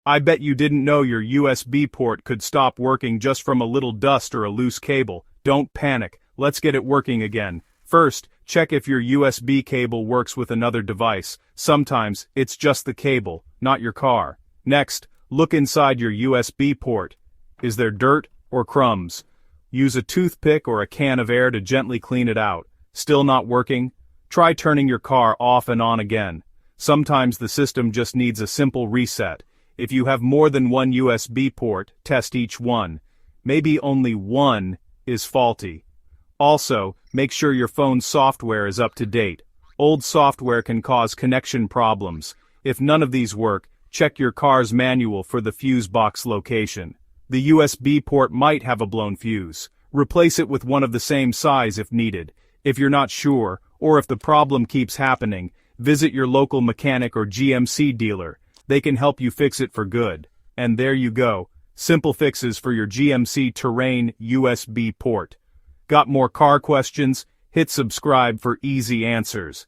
I bet you didn't know your USB port could stop working just from a little dust or a loose cable. Don't panic, let's get it working again. First, check if your USB cable works with another device. Sometimes, it's just the cable, not your car. Next, look inside your USB port. Is there dirt or crumbs? Use a toothpick or a can of air to gently clean it out. Still not working? Try turning your car off and on again. Sometimes the system just needs a simple reset. If you have more than one USB port, test each one. Maybe only one is faulty. Also, make sure your phone's software is up to date. Old software can cause connection problems. If none of these work, check your car's manual for the fuse box location. The USB port might have a blown fuse. Replace it with one of the same size if needed. If you're not sure, or if the problem keeps happening, visit your local mechanic or GMC dealer. They can help you fix it for good. And there you go. Simple fixes for your GMC Terrain USB port. Got more car questions? Hit subscribe for easy answers.